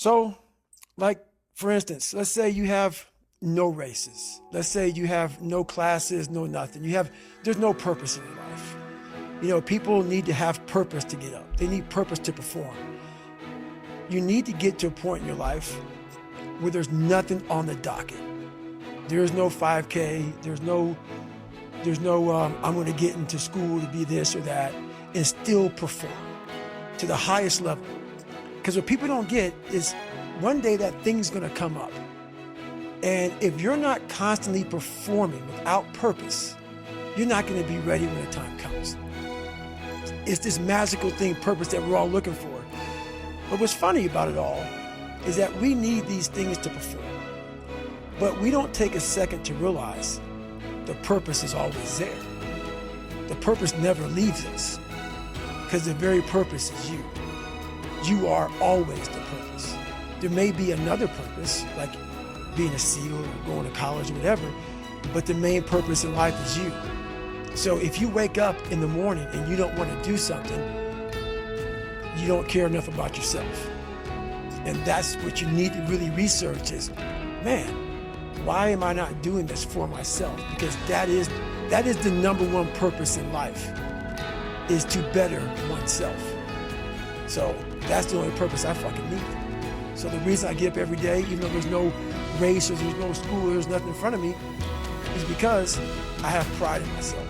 So, like, for instance, let's say you have no races. Let's say you have no classes, no nothing. There's no purpose in your life. You know, people need to have purpose to get up. They need purpose to perform. You need to get to a point in your life where there's nothing on the docket. There's no 5K. There's no I'm going to get into school to be this or that and still perform to the highest level. Because what people don't get is one day that thing's going to come up. And if you're not constantly performing without purpose, you're not going to be ready when the time comes. It's this magical thing, purpose, that we're all looking for. But what's funny about it all is that we need these things to perform. But we don't take a second to realize the purpose is always there. The purpose never leaves us because the very purpose is you. You are always the purpose. There may be another purpose, like being a SEAL or going to college or whatever, but the main purpose in life is you. So if you wake up in the morning and you don't want to do something, you don't care enough about yourself. And that's what you need to really research is, man, why am I not doing this for myself? Because that is the number one purpose in life, is to better oneself. So that's the only purpose I fucking need. So the reason I get up every day, even though there's no race or there's no school or there's nothing in front of me, is because I have pride in myself.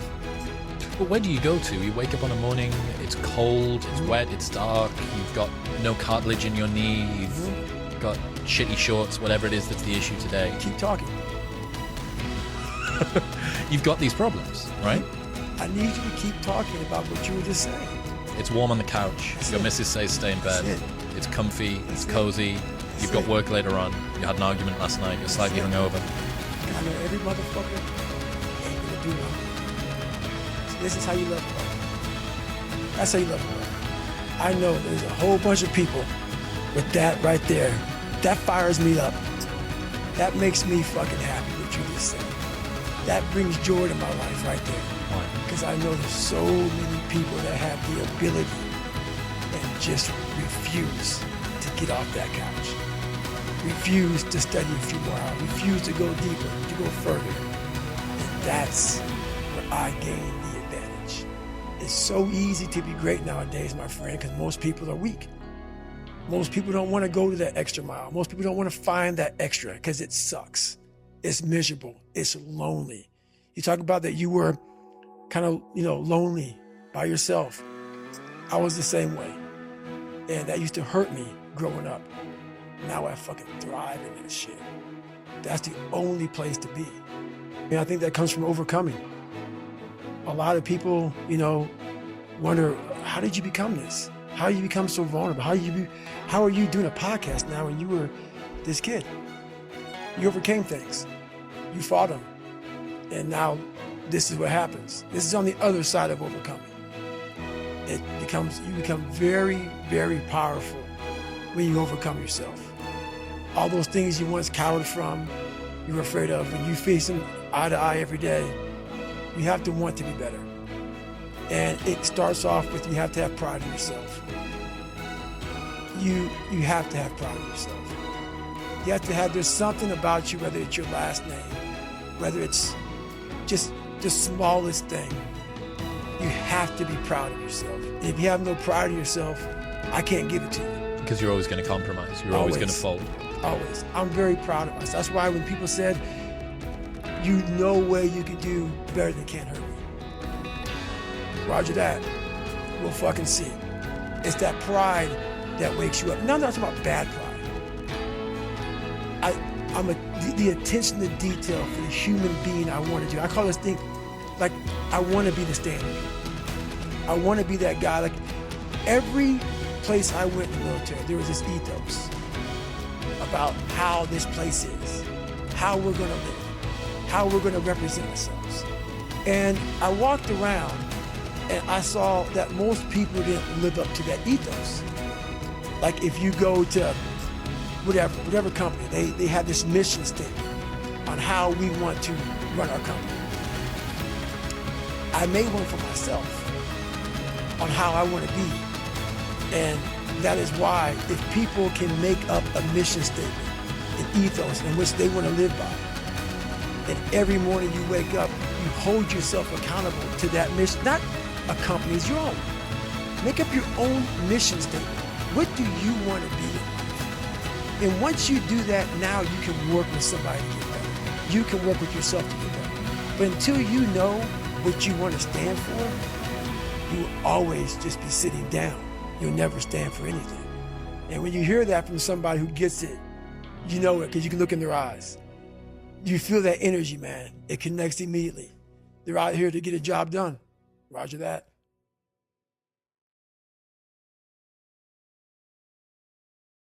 But where do you go to? You wake up on a morning, it's cold, it's wet, it's dark, you've got no cartilage in your knee, you've got shitty shorts, whatever it is that's the issue today. Keep talking. You've got these problems, right? I need you to keep talking about what you were just saying. It's warm on the couch. That's Your it. missus says stay in bed. That's it. It's comfy, That's it's it. cozy. That's You've got it. work later on. You had an argument last night. You're slightly it. hungover. And I know every motherfucker ain't gonna do nothing. So this is how you love love. That's how you love love. I know there's a whole bunch of people with that right there. That fires me up. That makes me fucking happy what you just said. That brings joy to my life right there. Why? Because I know there's so many people that have the ability and just refuse to get off that couch. Refuse to study a few more hours. Refuse to go deeper, to go further. And that's where I gain the advantage. It's so easy to be great nowadays, my friend, because most people are weak. Most people don't want to go to that extra mile. Most people don't want to find that extra because it sucks. It's miserable. It's lonely. You talk about that you were kind of, lonely by yourself. I was the same way. And that used to hurt me growing up. Now I fucking thrive in that shit. That's the only place to be. And I think that comes from overcoming. A lot of people, wonder, how did you become this? How did you become so vulnerable? How are you doing a podcast now when you were this kid? You overcame things. You fought them. And now this is what happens. This is on the other side of overcoming. You become very, very powerful when you overcome yourself. All those things you once cowered from, you were afraid of, when you face them eye to eye every day, you have to want to be better. And it starts off with, you have to have pride in yourself. You have to have pride in yourself. You have to have, there's something about you, whether it's your last name, whether it's just the smallest thing, you have to be proud of yourself. And if you have no pride in yourself, I can't give it to you. Because you're always going to compromise. You're always going to fold. Always. I'm very proud of myself. That's why when people said, you know way you can do better than Can't Hurt Me. Roger that. We'll fucking see. It's that pride that wakes you up. Now I'm not talking about bad pride. The attention to detail for the human being I want to do. I call this thing, like, I want to be the standard. I want to be that guy. Like, every place I went in the military, there was this ethos about how this place is, how we're going to live, how we're going to represent ourselves. And I walked around and I saw that most people didn't live up to that ethos. Like, if you go to whatever company, they have this mission statement on how we want to run our company. I made one for myself on how I want to be. And That is why if people can make up a mission statement, an ethos in which they want to live by, and every morning you wake up, you hold yourself accountable to that mission, not a company's, your own. Make up your own mission statement. What do you want to be in life? And once you do that, now you can work with somebody to get better. You can work with yourself to get better. But until you know what you want to stand for, you will always just be sitting down. You'll never stand for anything. And when you hear that from somebody who gets it, you know it because you can look in their eyes. You feel that energy, man. It connects immediately. They're out here to get a job done. Roger that.